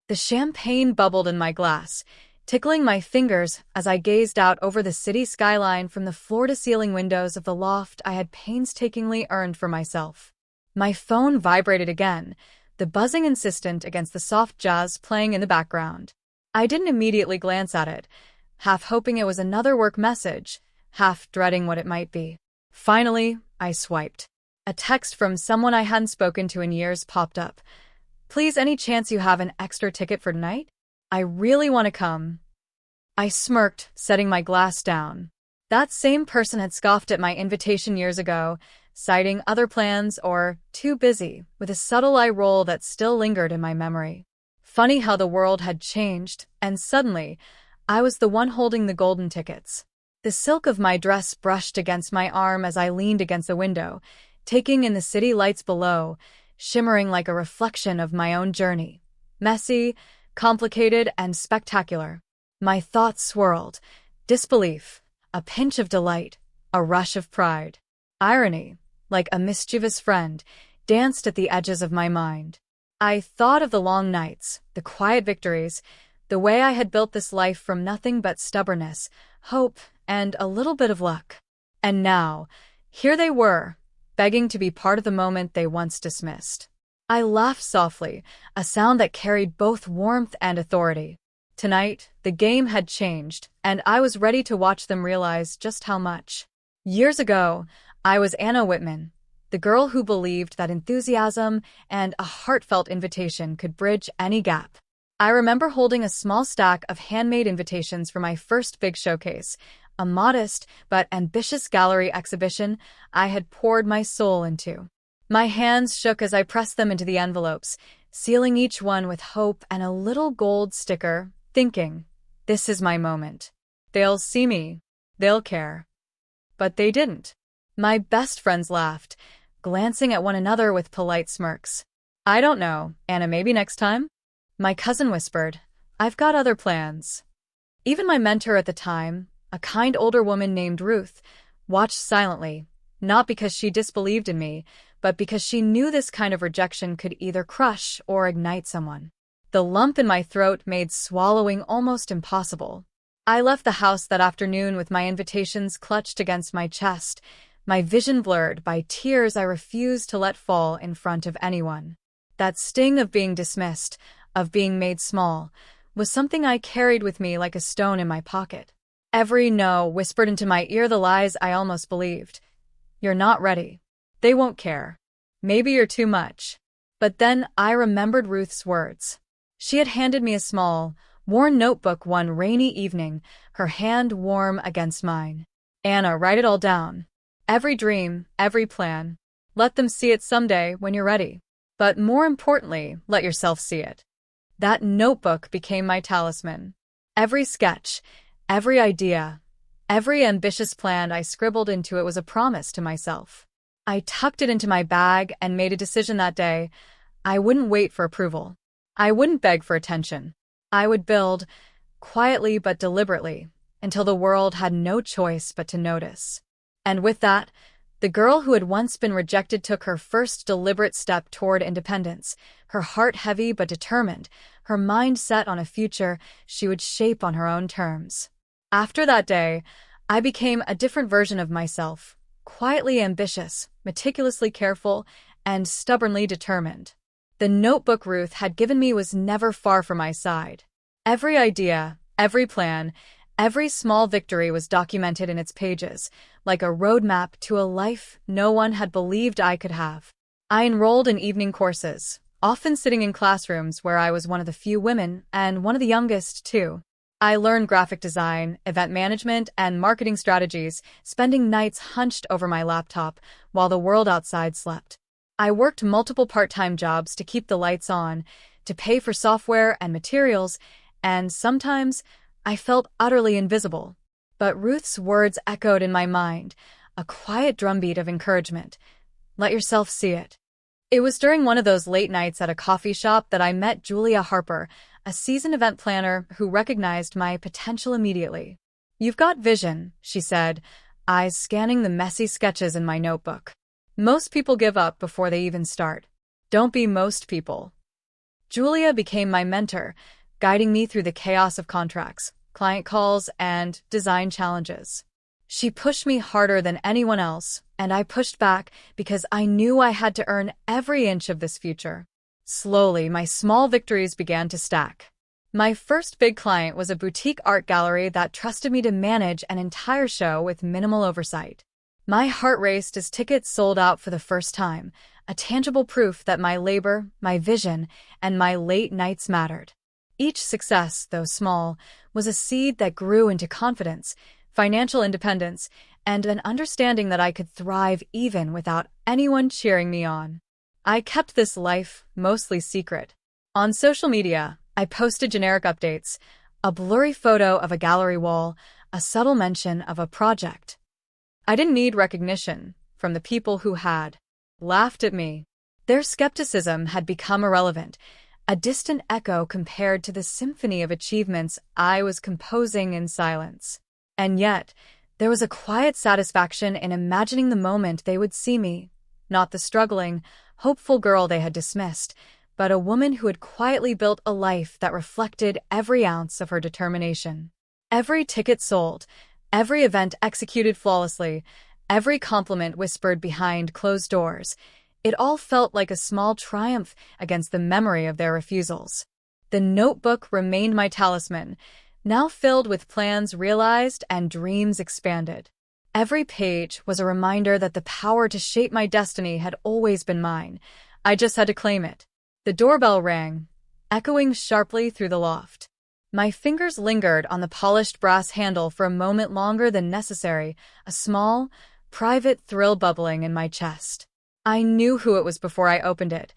The champagne bubbled in my glass, tickling my fingers as I gazed out over the city skyline from the floor-to-ceiling windows of the loft I had painstakingly earned for myself. My phone vibrated again, the buzzing insistent against the soft jazz playing in the background. I didn't immediately glance at it, half hoping it was another work message, half dreading what it might be. Finally, I swiped. A text from someone I hadn't spoken to in years popped up. "Please, any chance you have an extra ticket for tonight? I really want to come." I smirked, setting my glass down. That same person had scoffed at my invitation years ago, citing other plans or too busy, with a subtle eye roll that still lingered in my memory. Funny how the world had changed, and suddenly, I was the one holding the golden tickets. The silk of my dress brushed against my arm as I leaned against the window, taking in the city lights below, shimmering like a reflection of my own journey. Messy, complicated, and spectacular. My thoughts swirled. Disbelief, a pinch of delight, a rush of pride. Irony, like a mischievous friend, danced at the edges of my mind. I thought of the long nights, the quiet victories, the way I had built this life from nothing but stubbornness, hope, and a little bit of luck. And now, here they were, begging to be part of the moment they once dismissed. I laughed softly, a sound that carried both warmth and authority. Tonight, the game had changed, and I was ready to watch them realize just how much. Years ago, I was Anna Whitman, the girl who believed that enthusiasm and a heartfelt invitation could bridge any gap. I remember holding a small stack of handmade invitations for my first big showcase, a modest but ambitious gallery exhibition I had poured my soul into. My hands shook as I pressed them into the envelopes, sealing each one with hope and a little gold sticker, thinking, this is my moment. They'll see me. They'll care. But they didn't. My best friends laughed, glancing at one another with polite smirks. "I don't know, Anna, maybe next time?" My cousin whispered, "I've got other plans." Even my mentor at the time, a kind older woman named Ruth, watched silently, not because she disbelieved in me, but because she knew this kind of rejection could either crush or ignite someone. The lump in my throat made swallowing almost impossible. I left the house that afternoon with my invitations clutched against my chest, my vision blurred by tears I refused to let fall in front of anyone. That sting of being dismissed, of being made small, was something I carried with me like a stone in my pocket. Every no whispered into my ear the lies I almost believed. "You're not ready. They won't care. Maybe you're too much." But then I remembered Ruth's words. She had handed me a small, worn notebook one rainy evening, her hand warm against mine. "Anna, write it all down. Every dream, every plan. Let them see it someday when you're ready. But more importantly, let yourself see it." That notebook became my talisman. Every sketch, every idea, every ambitious plan I scribbled into it was a promise to myself. I tucked it into my bag and made a decision that day. I wouldn't wait for approval. I wouldn't beg for attention. I would build, quietly but deliberately, until the world had no choice but to notice. And with that, the girl who had once been rejected took her first deliberate step toward independence, her heart heavy but determined, her mind set on a future she would shape on her own terms. After that day, I became a different version of myself, quietly ambitious, meticulously careful, and stubbornly determined. The notebook Ruth had given me was never far from my side. Every idea, every plan, every small victory was documented in its pages, like a roadmap to a life no one had believed I could have. I enrolled in evening courses, often sitting in classrooms where I was one of the few women and one of the youngest, too. I learned graphic design, event management, and marketing strategies, spending nights hunched over my laptop while the world outside slept. I worked multiple part-time jobs to keep the lights on, to pay for software and materials, and sometimes I felt utterly invisible. But Ruth's words echoed in my mind, a quiet drumbeat of encouragement. Let yourself see it. It was during one of those late nights at a coffee shop that I met Julia Harper, a seasoned event planner who recognized my potential immediately. "You've got vision," she said, eyes scanning the messy sketches in my notebook. "Most people give up before they even start. Don't be most people. Julia became my mentor, guiding me through the chaos of contracts, client calls, and design challenges. She pushed me harder than anyone else, and I pushed back because I knew I had to earn every inch of this future. Slowly, my small victories began to stack. My first big client was a boutique art gallery that trusted me to manage an entire show with minimal oversight. My heart raced as tickets sold out for the first time, a tangible proof that my labor, my vision, and my late nights mattered. Each success, though small, was a seed that grew into confidence, financial independence, and an understanding that I could thrive even without anyone cheering me on. I kept this life mostly secret. On social media, I posted generic updates, a blurry photo of a gallery wall, a subtle mention of a project. I didn't need recognition from the people who had laughed at me. Their skepticism had become irrelevant, a distant echo compared to the symphony of achievements I was composing in silence. And yet, there was a quiet satisfaction in imagining the moment they would see me, not the struggling, hopeful girl they had dismissed, but a woman who had quietly built a life that reflected every ounce of her determination. Every ticket sold, every event executed flawlessly, every compliment whispered behind closed doors, it all felt like a small triumph against the memory of their refusals. The notebook remained my talisman, now filled with plans realized and dreams expanded. Every page was a reminder that the power to shape my destiny had always been mine. I just had to claim it. The doorbell rang, echoing sharply through the loft. My fingers lingered on the polished brass handle for a moment longer than necessary, a small, private thrill bubbling in my chest. I knew who it was before I opened it.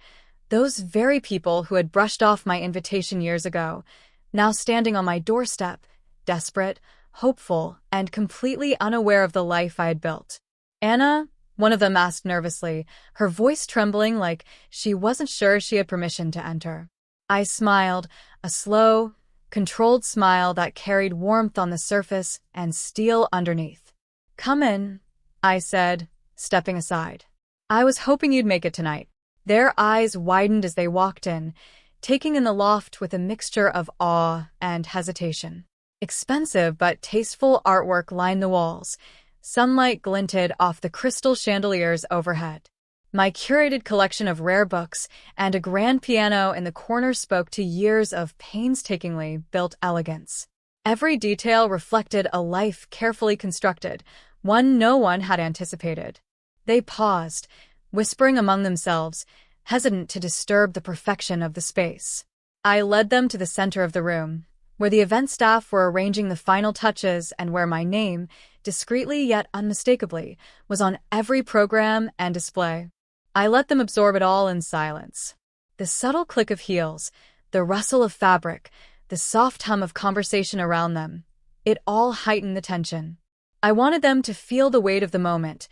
Those very people who had brushed off my invitation years ago, now standing on my doorstep, desperate, hopeful, and completely unaware of the life I had built. "Anna?" one of them asked nervously, her voice trembling like she wasn't sure she had permission to enter. I smiled, a slow, controlled smile that carried warmth on the surface and steel underneath. "Come in," I said, stepping aside. "I was hoping you'd make it tonight." Their eyes widened as they walked in, taking in the loft with a mixture of awe and hesitation. Expensive but tasteful artwork lined the walls. Sunlight glinted off the crystal chandeliers overhead. My curated collection of rare books and a grand piano in the corner spoke to years of painstakingly built elegance. Every detail reflected a life carefully constructed, one no one had anticipated. They paused, whispering among themselves, hesitant to disturb the perfection of the space. I led them to the center of the room, where the event staff were arranging the final touches and where my name, discreetly yet unmistakably, was on every program and display. I let them absorb it all in silence. The subtle click of heels, the rustle of fabric, the soft hum of conversation around them, it all heightened the tension. I wanted them to feel the weight of the moment,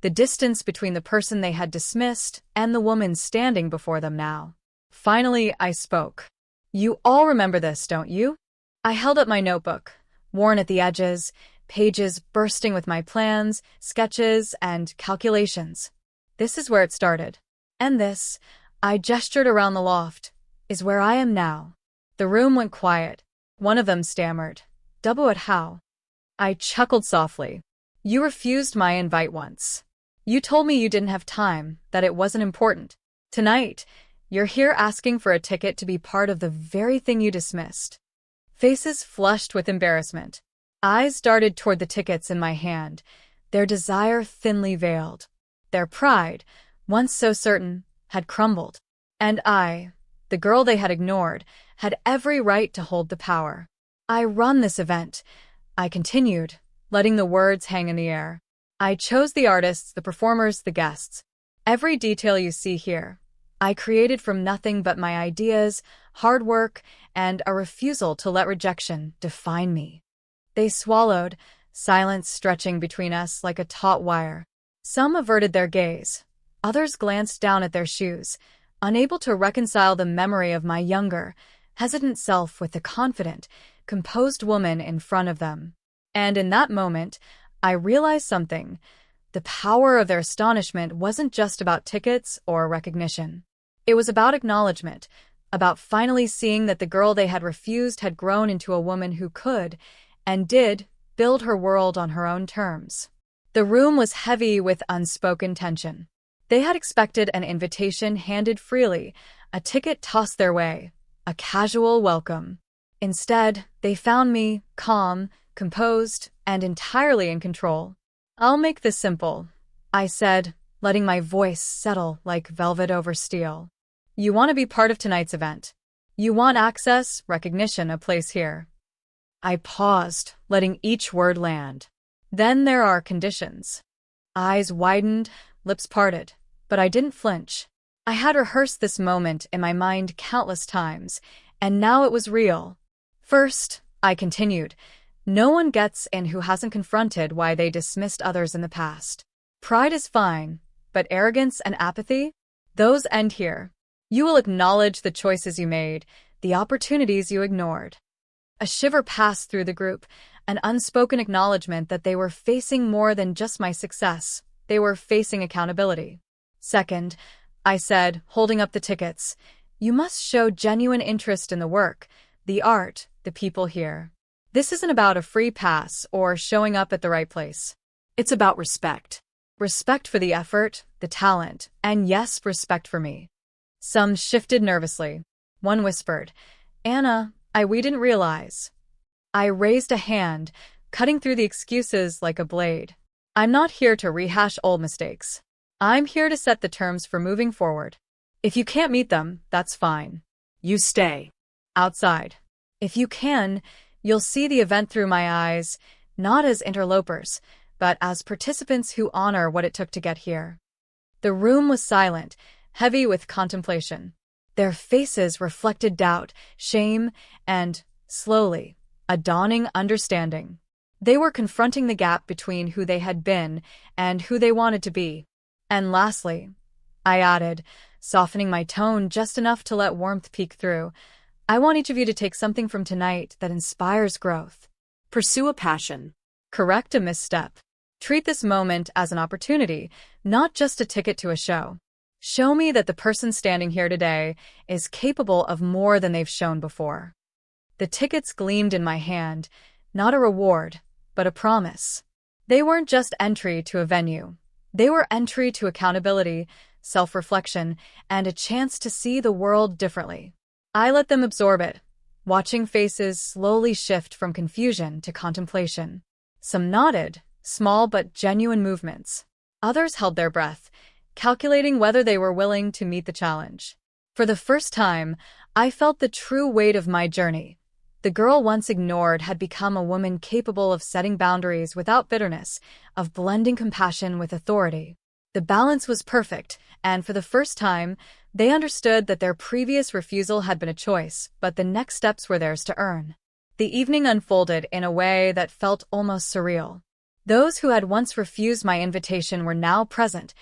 the distance between the person they had dismissed and the woman standing before them now. Finally, I spoke. "You all remember this, don't you?" I held up my notebook, worn at the edges, pages bursting with my plans, sketches, and calculations. "This is where it started. And this," I gestured around the loft, "is where I am now." The room went quiet. One of them stammered, "Double it how?" I chuckled softly. "You refused my invite once. You told me you didn't have time, that it wasn't important. Tonight, you're here asking for a ticket to be part of the very thing you dismissed." Faces flushed with embarrassment. Eyes darted toward the tickets in my hand, their desire thinly veiled. Their pride, once so certain, had crumbled. And I, the girl they had ignored, had every right to hold the power. "I run this event," I continued, letting the words hang in the air. "I chose the artists, the performers, the guests. Every detail you see here, I created from nothing but my ideas, hard work, and a refusal to let rejection define me." They swallowed, silence stretching between us like a taut wire. Some averted their gaze. Others glanced down at their shoes, unable to reconcile the memory of my younger, hesitant self with the confident, composed woman in front of them. And in that moment, I realized something. The power of their astonishment wasn't just about tickets or recognition. It was about acknowledgement, about finally seeing that the girl they had refused had grown into a woman who could, and did, build her world on her own terms. The room was heavy with unspoken tension. They had expected an invitation handed freely, a ticket tossed their way, a casual welcome. Instead, they found me calm, composed, and entirely in control. "I'll make this simple," I said, letting my voice settle like velvet over steel. "You want to be part of tonight's event. You want access, recognition, a place here." I paused, letting each word land. "Then there are conditions." Eyes widened, lips parted, but I didn't flinch. I had rehearsed this moment in my mind countless times, and now it was real. "First," I continued, "no one gets in who hasn't confronted why they dismissed others in the past. Pride is fine, but arrogance and apathy? Those end here. You will acknowledge the choices you made, the opportunities you ignored." A shiver passed through the group, an unspoken acknowledgement that they were facing more than just my success. They were facing accountability. "Second," I said, holding up the tickets, "you must show genuine interest in the work, the art, the people here. This isn't about a free pass or showing up at the right place. It's about respect. Respect for the effort, the talent, and yes, respect for me." Some shifted nervously. One whispered, "Anna, we didn't realize." I raised a hand, cutting through the excuses like a blade. "I'm not here to rehash old mistakes. I'm here to set the terms for moving forward. If you can't meet them, that's fine. You stay outside. If you can, you'll see the event through my eyes, not as interlopers, but as participants who honor what it took to get here." The room was silent, heavy with contemplation. Their faces reflected doubt, shame, and, slowly, a dawning understanding. They were confronting the gap between who they had been and who they wanted to be. "And lastly," I added, softening my tone just enough to let warmth peek through, "I want each of you to take something from tonight that inspires growth. Pursue a passion. Correct a misstep. Treat this moment as an opportunity, not just a ticket to a show. Show me that the person standing here today is capable of more than they've shown before." The tickets gleamed in my hand, not a reward, but a promise. They weren't just entry to a venue. They were entry to accountability, self-reflection, and a chance to see the world differently. I let them absorb it, watching faces slowly shift from confusion to contemplation. Some nodded, small but genuine movements. Others held their breath, calculating whether they were willing to meet the challenge. For the first time, I felt the true weight of my journey. The girl once ignored had become a woman capable of setting boundaries without bitterness, of blending compassion with authority. The balance was perfect, and for the first time, they understood that their previous refusal had been a choice, but the next steps were theirs to earn. The evening unfolded in a way that felt almost surreal. Those who had once refused my invitation were now present,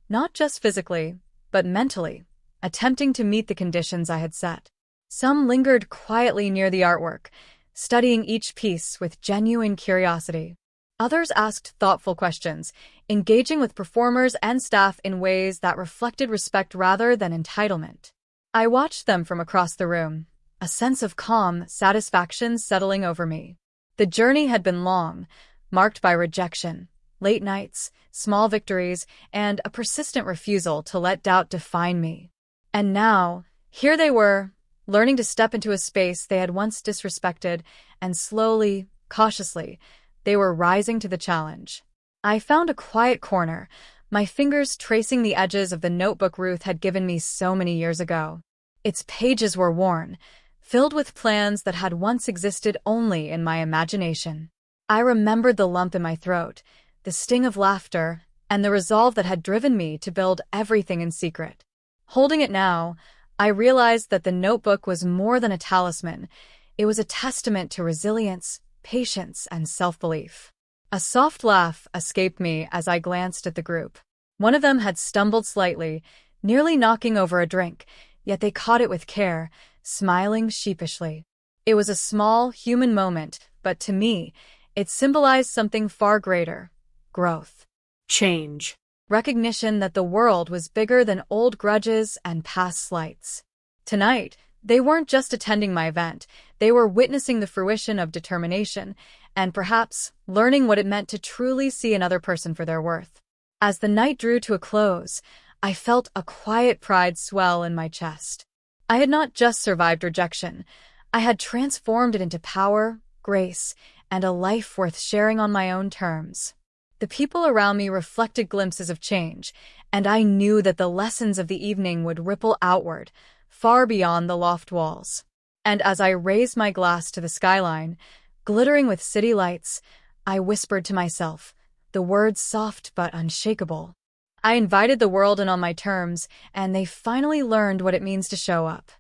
not just physically, but mentally, attempting to meet the conditions I had set. Some lingered quietly near the artwork, studying each piece with genuine curiosity. Others asked thoughtful questions, engaging with performers and staff in ways that reflected respect rather than entitlement. I watched them from across the room, a sense of calm satisfaction settling over me. The journey had been long, marked by rejection, late nights, small victories, and a persistent refusal to let doubt define me. And now, here they were, learning to step into a space they had once disrespected, and slowly, cautiously, they were rising to the challenge. I found a quiet corner, my fingers tracing the edges of the notebook Ruth had given me so many years ago. Its pages were worn, filled with plans that had once existed only in my imagination. I remembered the lump in my throat, the sting of laughter, and the resolve that had driven me to build everything in secret. Holding it now, I realized that the notebook was more than a talisman. It was a testament to resilience, patience, and self-belief. A soft laugh escaped me as I glanced at the group. One of them had stumbled slightly, nearly knocking over a drink, yet they caught it with care, smiling sheepishly. It was a small, human moment, but to me, it symbolized something far greater: growth. Change. Recognition that the world was bigger than old grudges and past slights. Tonight, They weren't just attending my event, they were witnessing the fruition of determination and perhaps learning what it meant to truly see another person for their worth. As the night drew to a close, I felt a quiet pride swell in my chest. I had not just survived rejection, I had transformed it into power, grace, and a life worth sharing on my own terms. The people around me reflected glimpses of change, and I knew that the lessons of the evening would ripple outward, far beyond the loft walls. And as I raised my glass to the skyline, glittering with city lights, I whispered to myself, the words soft but unshakable. I invited the world in on my terms, and they finally learned what it means to show up.